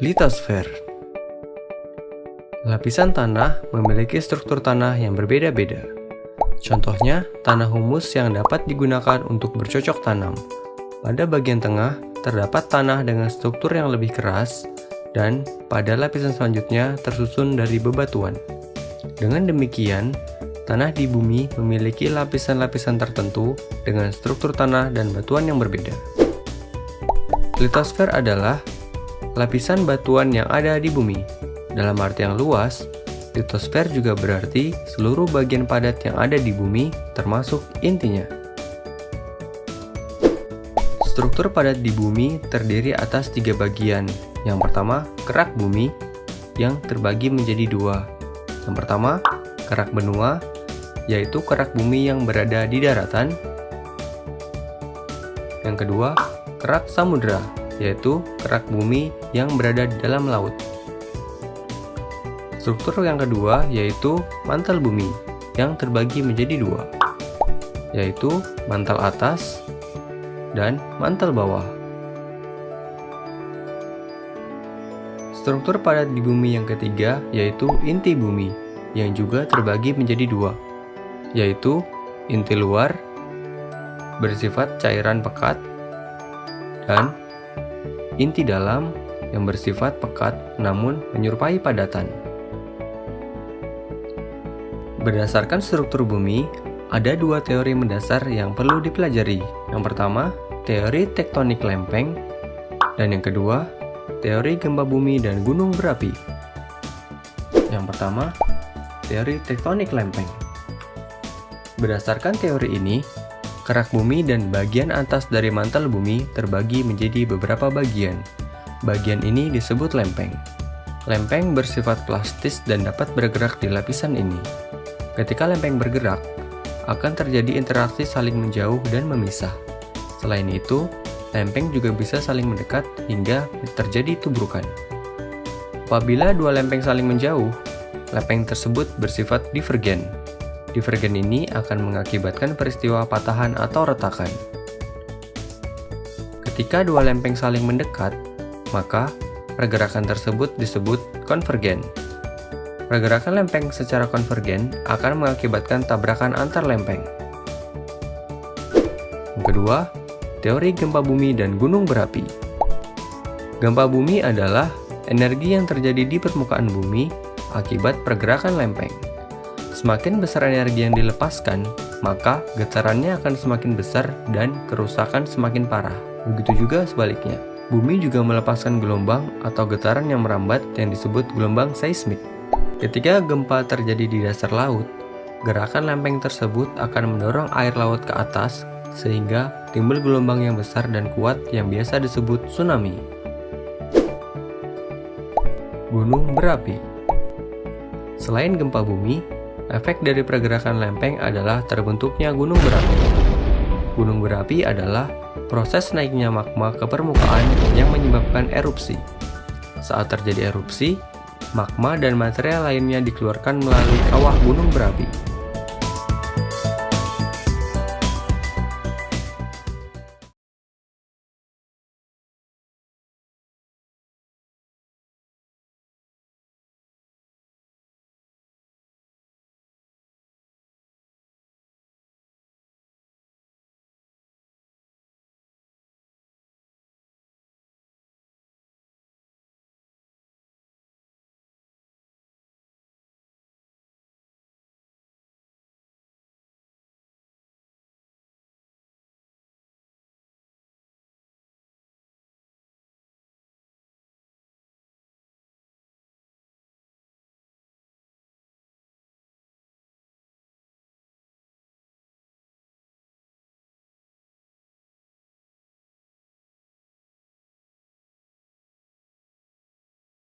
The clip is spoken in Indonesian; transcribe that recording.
Litosfer. Lapisan tanah memiliki struktur tanah yang berbeda-beda. Contohnya, tanah humus yang dapat digunakan untuk bercocok tanam. Pada bagian tengah, terdapat tanah dengan struktur yang lebih keras, dan pada lapisan selanjutnya tersusun dari bebatuan. Dengan demikian, tanah di bumi memiliki lapisan-lapisan tertentu dengan struktur tanah dan batuan yang berbeda. Litosfer adalah lapisan batuan yang ada di bumi. Dalam arti yang luas, litosfer juga berarti seluruh bagian padat yang ada di bumi, termasuk intinya. Struktur padat di bumi terdiri atas 3 bagian. Yang pertama, kerak bumi, yang terbagi menjadi 2. Yang pertama, kerak benua, yaitu kerak bumi yang berada di daratan. Yang kedua, kerak samudera, yaitu kerak bumi yang berada di dalam laut. Struktur yang kedua yaitu mantel bumi, yang terbagi menjadi 2, yaitu mantel atas dan mantel bawah. Struktur padat di bumi yang ketiga yaitu inti bumi, yang juga terbagi menjadi 2, yaitu inti luar, bersifat cairan pekat, dan inti dalam yang bersifat pekat namun menyerupai padatan. Berdasarkan struktur bumi, ada 2 teori mendasar yang perlu dipelajari. Yang pertama, teori tektonik lempeng, dan yang kedua, teori gempa bumi dan gunung berapi. Yang pertama, teori tektonik lempeng. Berdasarkan teori ini, kerak bumi dan bagian atas dari mantel bumi terbagi menjadi beberapa bagian. Bagian ini disebut lempeng. Lempeng bersifat plastis dan dapat bergerak di lapisan ini. Ketika lempeng bergerak, akan terjadi interaksi saling menjauh dan memisah. Selain itu, lempeng juga bisa saling mendekat hingga terjadi tubrukan. Apabila 2 lempeng saling menjauh, lempeng tersebut bersifat divergen. Divergen ini akan mengakibatkan peristiwa patahan atau retakan. Ketika 2 lempeng saling mendekat, maka pergerakan tersebut disebut konvergen. Pergerakan lempeng secara konvergen akan mengakibatkan tabrakan antar lempeng. Yang kedua, teori gempa bumi dan gunung berapi. Gempa bumi adalah energi yang terjadi di permukaan bumi akibat pergerakan lempeng. Semakin besar energi yang dilepaskan, maka getarannya akan semakin besar dan kerusakan semakin parah. Begitu juga sebaliknya. Bumi juga melepaskan gelombang atau getaran yang merambat yang disebut gelombang seismik. Ketika gempa terjadi di dasar laut, gerakan lempeng tersebut akan mendorong air laut ke atas sehingga timbul gelombang yang besar dan kuat yang biasa disebut tsunami. Gunung berapi. Selain gempa bumi, efek dari pergerakan lempeng adalah terbentuknya gunung berapi. Gunung berapi adalah proses naiknya magma ke permukaan yang menyebabkan erupsi. Saat terjadi erupsi, magma dan material lainnya dikeluarkan melalui kawah gunung berapi.